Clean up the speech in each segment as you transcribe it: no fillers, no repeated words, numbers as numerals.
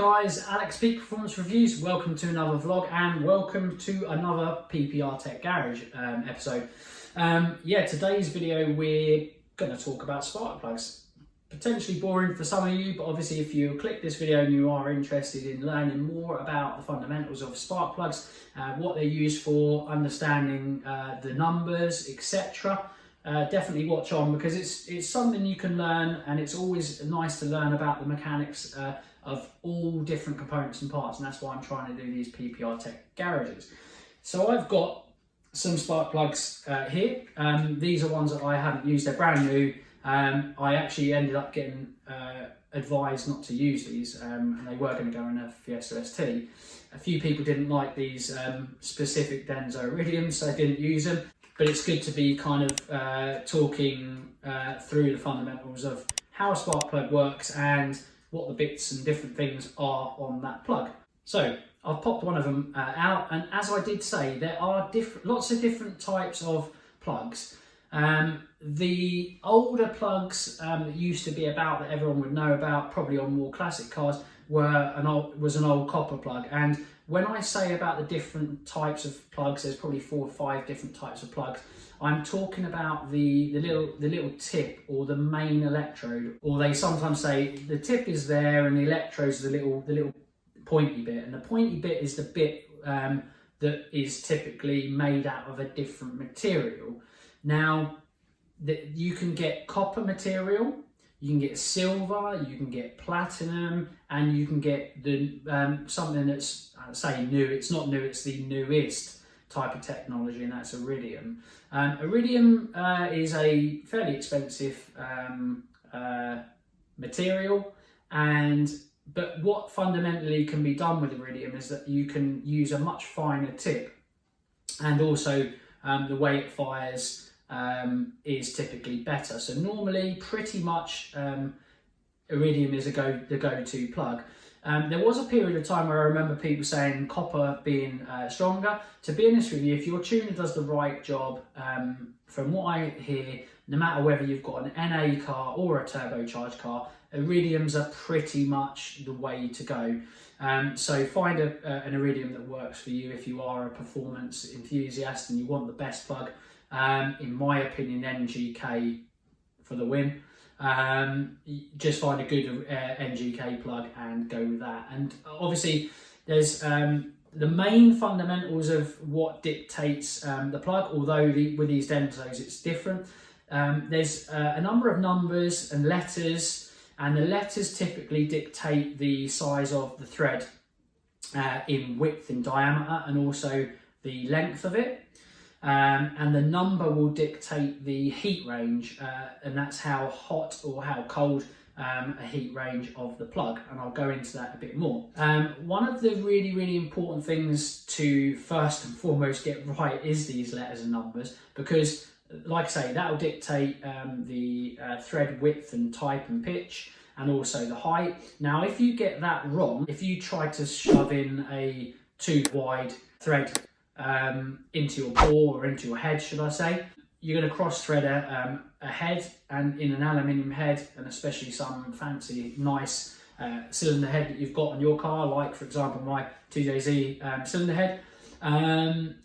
guys, Alex Peak Performance Reviews. Welcome to another vlog and welcome to another PPR Tech Garage episode. Today's video we're going to talk about spark plugs. Potentially boring for some of you, but obviously if you click this video and you are interested in learning more about the fundamentals of spark plugs, what they're used for, understanding the numbers, etc. Definitely watch on, because it's something you can learn, and it's always nice to learn about the mechanics of all different components and parts, and that's why I'm trying to do these PPR Tech garages. So I've got some spark plugs here. These are ones that I haven't used, they're brand new. I actually ended up getting advised not to use these, and they were going to go in a Fiesta ST. A few people didn't like these specific Denso iridiums, so I didn't use them. But it's good to be kind of talking through the fundamentals of how a spark plug works and what the bits and different things are on that plug. So I've popped one of them out, and as I did say, there are lots of different types of plugs. The older plugs that used to be about, that everyone would know about, probably on more classic cars, was an old copper plug. And when I say about the different types of plugs, there's probably 4 or 5 different types of plugs. I'm talking about the little tip, or the main electrode, or they sometimes say the tip is there and the electrode's the little pointy bit, and the pointy bit is the bit that is typically made out of a different material. Now, you can get copper material, you can get silver, you can get platinum, and you can get the something that's, say, new. It's not new, it's the newest type of technology, and that's iridium. Iridium is a fairly expensive material, but what fundamentally can be done with iridium is that you can use a much finer tip, and also the way it fires is typically better. So normally, pretty much, iridium is the go-to plug. There was a period of time where I remember people saying copper being stronger. To be honest with you, if your tuner does the right job, from what I hear, no matter whether you've got an NA car or a turbocharged car, iridiums are pretty much the way to go. So find an iridium that works for you if you are a performance enthusiast and you want the best plug. In my opinion, NGK for the win. Just find a good NGK plug and go with that. And obviously there's the main fundamentals of what dictates the plug, although with these Densos it's different. There's a number of numbers and letters, and the letters typically dictate the size of the thread in width and diameter, and also the length of it. And the number will dictate the heat range, and that's how hot or how cold a heat range of the plug, and I'll go into that a bit more. One of the really important things to first and foremost get right is these letters and numbers, because like I say, that will dictate the thread width and type and pitch, and also the height. Now if you get that wrong, if you try to shove in a too wide thread into your bore, or into your head should I say, you're going to cross thread a head, and in an aluminium head, and especially some fancy nice cylinder head that you've got on your car, like for example my 2JZ cylinder head,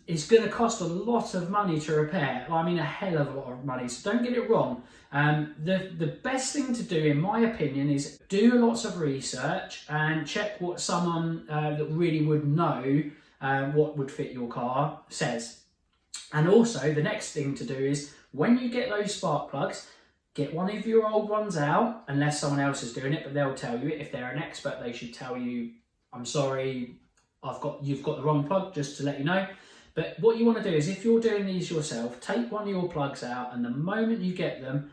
it's going to cost a lot of money to repair. I mean, a hell of a lot of money, so don't get it wrong. The best thing to do, in my opinion, is do lots of research and check what someone that really would know what would fit your car says. And also the next thing to do is, when you get those spark plugs, get one of your old ones out, unless someone else is doing it, but they'll tell you it. If they're an expert, they should tell you, I'm sorry, you've got the wrong plug, just to let you know. But what you want to do is, if you're doing these yourself, take one of your plugs out, and the moment you get them,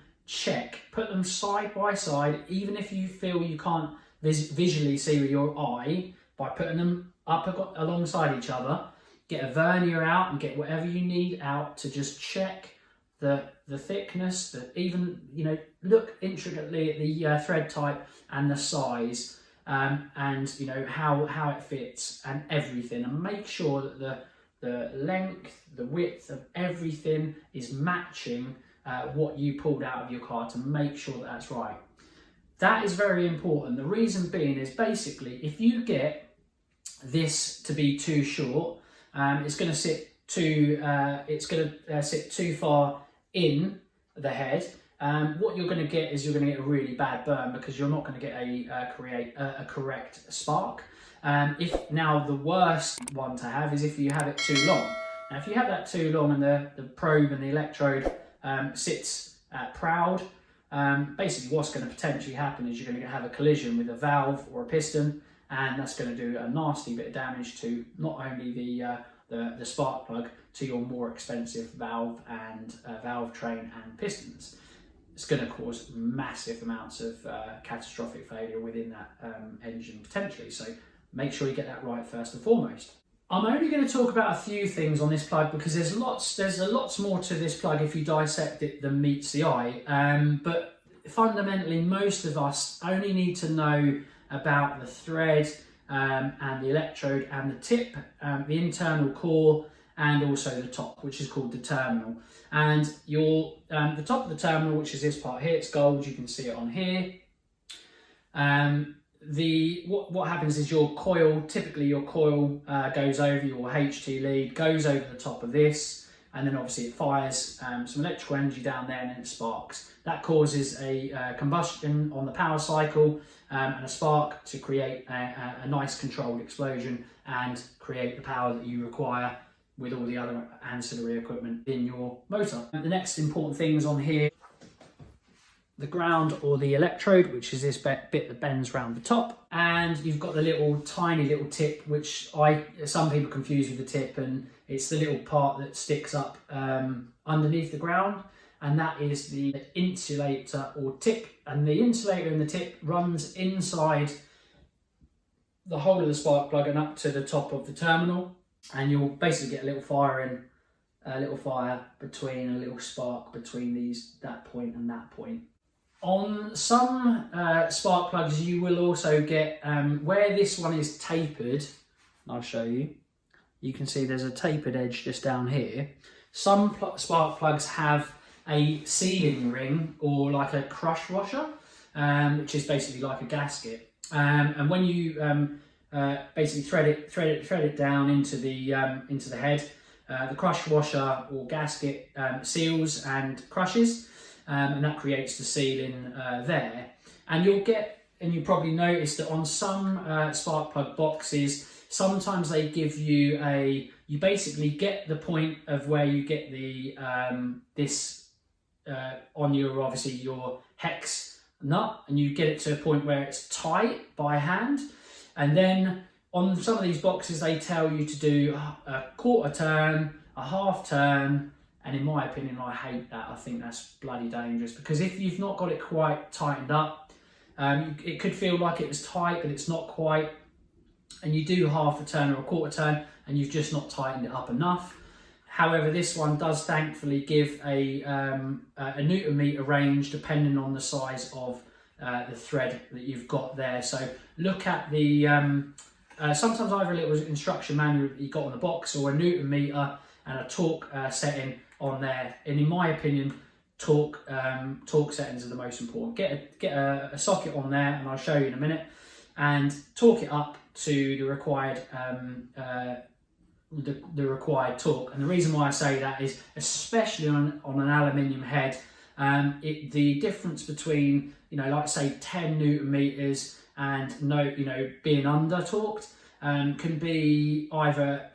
put them side by side, even if you feel you can't visually see with your eye, by putting them up alongside each other. Get a vernier out and get whatever you need out to just check the thickness, even, look intricately at the thread type and the size, and how it fits and everything, and make sure that the length, the width of everything is matching what you pulled out of your car, to make sure that that's right. That is very important. The reason being is basically if you get this to be too short, it's going to sit too far in the head. What you're going to get is you're going to get a really bad burn because you're not going to get a correct spark. If now the worst one to have is if you have it too long. Now, if you have that too long and the probe and the electrode sits proud, basically what's going to potentially happen is you're going to have a collision with a valve or a piston, and that's going to do a nasty bit of damage to not only the spark plug, to your more expensive valve and valve train and pistons. It's going to cause massive amounts of catastrophic failure within that engine potentially. So make sure you get that right first and foremost. I'm only going to talk about a few things on this plug because there's lots more to this plug if you dissect it than meets the eye. But fundamentally, most of us only need to know about the thread and the electrode and the tip, the internal core, and also the top, which is called the terminal. And the top of the terminal, which is this part here, it's gold. You can see it on here. What happens is your coil, typically your coil goes over, your HT lead goes over the top of this, and then obviously it fires some electrical energy down there and then it sparks. That causes a combustion on the power cycle and a spark to create a nice controlled explosion and create the power that you require with all the other ancillary equipment in your motor. The next important things on here, the ground or the electrode, which is this bit that bends around the top, and you've got the tiny little tip, which some people confuse with the tip, and it's the little part that sticks up underneath the ground, and that is the insulator or tip. And the insulator and the tip runs inside the hole of the spark plug and up to the top of the terminal, and you'll basically get a little fire between, a little spark between that point and that point. On some spark plugs, you will also get, where this one is tapered, I'll show you, you can see there's a tapered edge just down here. Some spark plugs have a sealing ring or like a crush washer, which is basically like a gasket. And when you basically thread it down into the head, the crush washer or gasket seals and crushes. And that creates the sealing there. And you probably noticed that on some spark plug boxes, sometimes they give you you basically get the point of where you get the on your hex nut, and you get it to a point where it's tight by hand. And then on some of these boxes, they tell you to do a quarter turn, a half turn. And in my opinion, I hate that. I think that's bloody dangerous, because if you've not got it quite tightened up, it could feel like it was tight, but it's not quite. And you do half a turn or a quarter turn, and you've just not tightened it up enough. However, this one does thankfully give a Newton meter range depending on the size of the thread that you've got there. So look at the sometimes either a little instruction manual that you got on the box, or a Newton meter and a torque setting on there. And in my opinion, torque settings are the most important. Get a socket on there, and I'll show you in a minute, and torque it up to the required torque. And the reason why I say that is, especially on an aluminium head, the difference between, like say 10 Newton meters and being under torqued can be either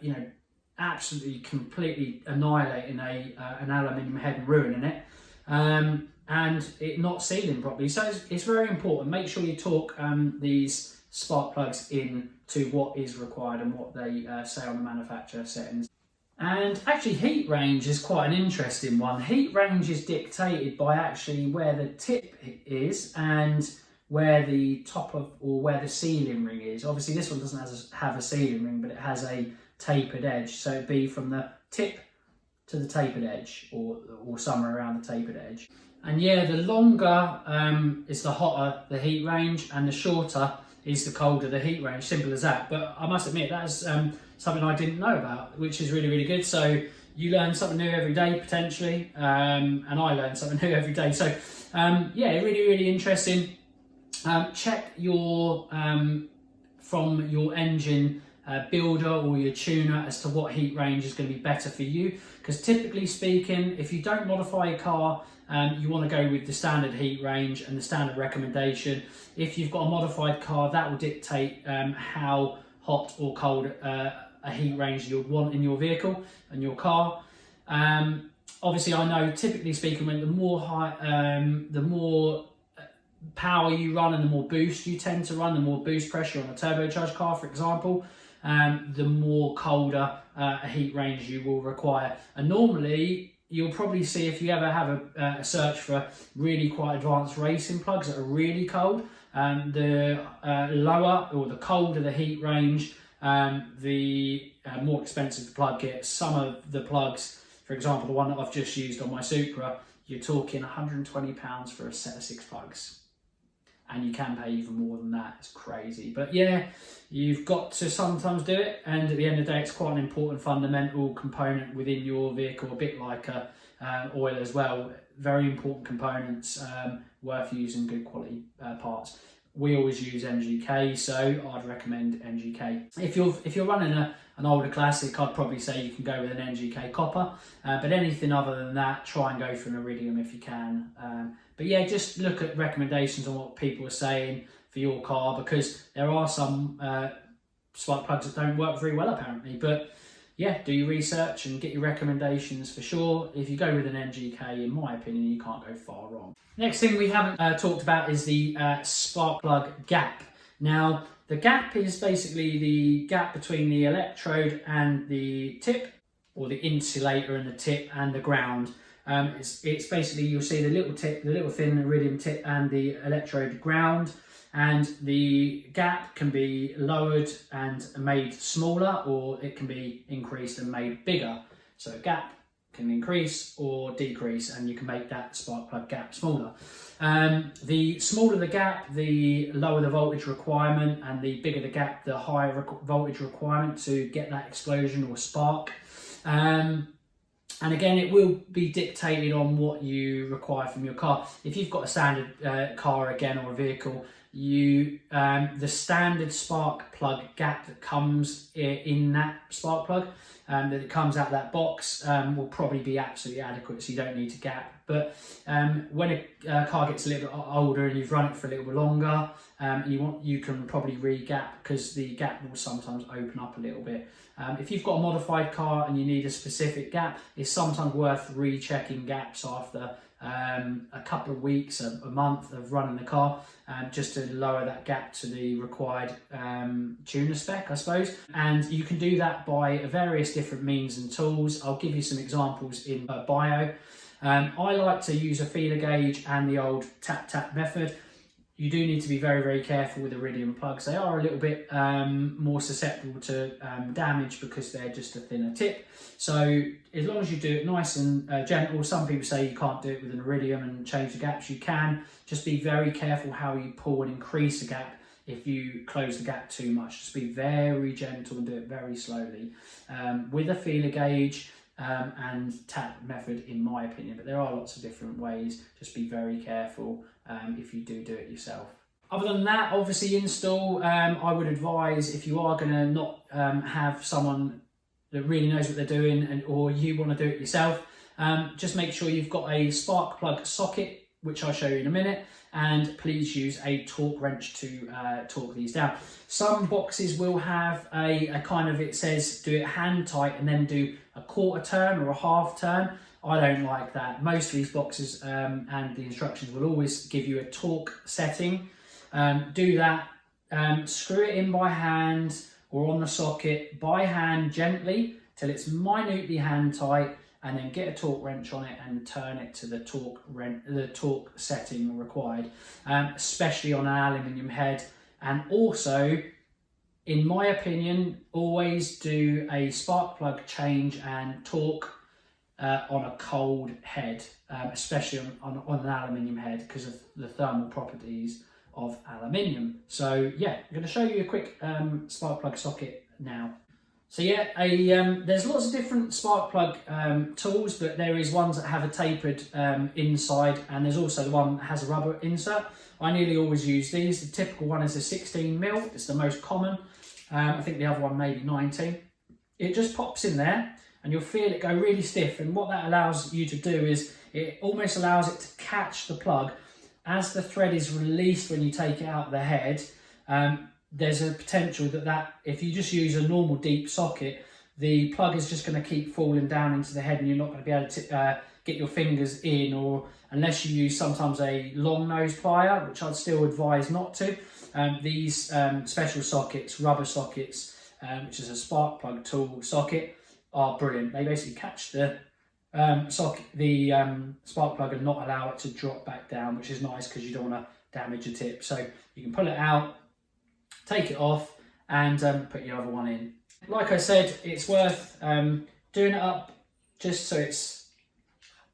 absolutely completely annihilating an aluminium head and ruining it, and it not sealing properly. So it's very important. Make sure you torque these spark plugs in to what is required and what they say on the manufacturer settings. And actually, heat range is quite an interesting one. Heat range is dictated by actually where the tip is and where the top of, or where the sealing ring is. Obviously this one doesn't have a sealing ring, but it has a tapered edge, so it'd be from the tip to the tapered edge, or somewhere around the tapered edge. And yeah, the longer is the hotter the heat range, and the shorter is the colder the heat range. Simple as that. But I must admit, that's something I didn't know about, which is really, really good. So you learn something new every day potentially, and I learn something new every day. So yeah, really, really interesting. Check your from your engine builder or your tuner as to what heat range is going to be better for you, because typically speaking, if you don't modify your car, you want to go with the standard heat range and the standard recommendation. If you've got a modified car, that will dictate how hot or cold a heat range you'll want in your vehicle and your car. Obviously, I know typically speaking, when the more power you run and the more boost you tend to run, the more boost pressure on a turbocharged car, for example, the more colder a heat range you will require. And normally you'll probably see, if you ever have a search for really quite advanced racing plugs that are really cold, the lower or the colder the heat range, the more expensive the plug gets. Some of the plugs, for example, the one that I've just used on my Supra, you're talking £120 for a set of 6 plugs. And you can pay even more than that. It's crazy. But yeah, you've got to sometimes do it. And at the end of the day, it's quite an important fundamental component within your vehicle, a bit like oil as well. Very important components, worth using, good quality parts. We always use NGK, so I'd recommend NGK. If you're running an older classic, I'd probably say you can go with an NGK copper. But anything other than that, try and go for an iridium if you can. But yeah, just look at recommendations on what people are saying for your car, because there are some spark plugs that don't work very well apparently. But yeah, do your research and get your recommendations for sure. If you go with an NGK, in my opinion, you can't go far wrong. Next thing we haven't talked about is the spark plug gap. Now, the gap is basically the gap between the electrode and the tip, or the insulator and the tip and the ground. It's basically, you'll see the little tip, the little thin iridium tip and the electrode ground, and the gap can be lowered and made smaller, or it can be increased and made bigger. So a gap can increase or decrease, and you can make that spark plug gap smaller. The smaller the gap, the lower the voltage requirement, and the bigger the gap, the higher voltage requirement to get that explosion or spark. And again, it will be dictated on what you require from your car. If you've got a standard car again, or a vehicle, the standard spark plug gap that comes in that spark plug, that it comes out of that box, will probably be absolutely adequate, so you don't need to gap. But when a car gets a little bit older and you've run it for a little bit longer, you can probably re-gap, because the gap will sometimes open up a little bit. If you've got a modified car and you need a specific gap, it's sometimes worth rechecking gaps after a couple of weeks, a month of running the car, just to lower that gap to the required tuner spec, I suppose. And you can do that by various different means and tools. I'll give you some examples in bio. I like to use a feeler gauge and the old tap method. You do need to be very, very careful with iridium plugs. They are a little bit more susceptible to damage, because they're just a thinner tip. So as long as you do it nice and gentle, some people say you can't do it with an iridium and change the gaps. You can. Just be very careful how you pull and increase the gap. If you close the gap too much, just be very gentle and do it very slowly with a feeler gauge and tap method, in my opinion. But there are lots of different ways. Just be very careful if you do it yourself. Other than that, obviously install, I would advise, if you are going to not have someone that really knows what they're doing, or you want to do it yourself, just make sure you've got a spark plug socket, which I'll show you in a minute, and please use a torque wrench to torque these down. Some boxes will have a kind of, it says do it hand tight and then do a quarter turn or a half turn. I don't like that. Most of these boxes and the instructions will always give you a torque setting. Do that, screw it in by hand or on the socket by hand gently till it's minutely hand tight, and then get a torque wrench on it and turn it to the torque setting required, especially on an aluminium head. And also, in my opinion, always do a spark plug change and torque on a cold head, especially on an aluminium head, because of the thermal properties of aluminium. So yeah, I'm going to show you a quick spark plug socket now. So yeah, there's lots of different spark plug tools, but there is ones that have a tapered inside, and there's also the one that has a rubber insert. I nearly always use these. The typical one is a 16mm, it's the most common. I think the other one maybe 19. It just pops in there and you'll feel it go really stiff, and what that allows you to do is it almost allows it to catch the plug. As the thread is released when you take it out of the head, there's a potential that if you just use a normal deep socket, the plug is just going to keep falling down into the head and you're not going to be able to get your fingers in, or unless you use sometimes a long nose plier, which I'd still advise not to. These special sockets, rubber sockets, which is a spark plug tool socket, are brilliant. They basically catch the spark plug and not allow it to drop back down, which is nice because you don't want to damage your tip. So you can pull it out, take it off, and put your other one in. Like I said, it's worth doing it up just so it's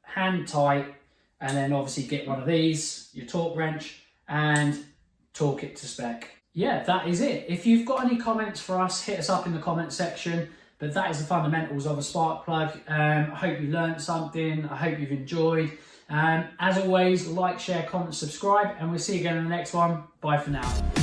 hand tight, and then obviously get one of these, your torque wrench, and torque it to spec. Yeah, that is it. If you've got any comments for us, hit us up in the comment section. But that is the fundamentals of a spark plug. I hope you learned something. I hope you've enjoyed. As always, like, share, comment, subscribe, and we'll see you again in the next one. Bye for now.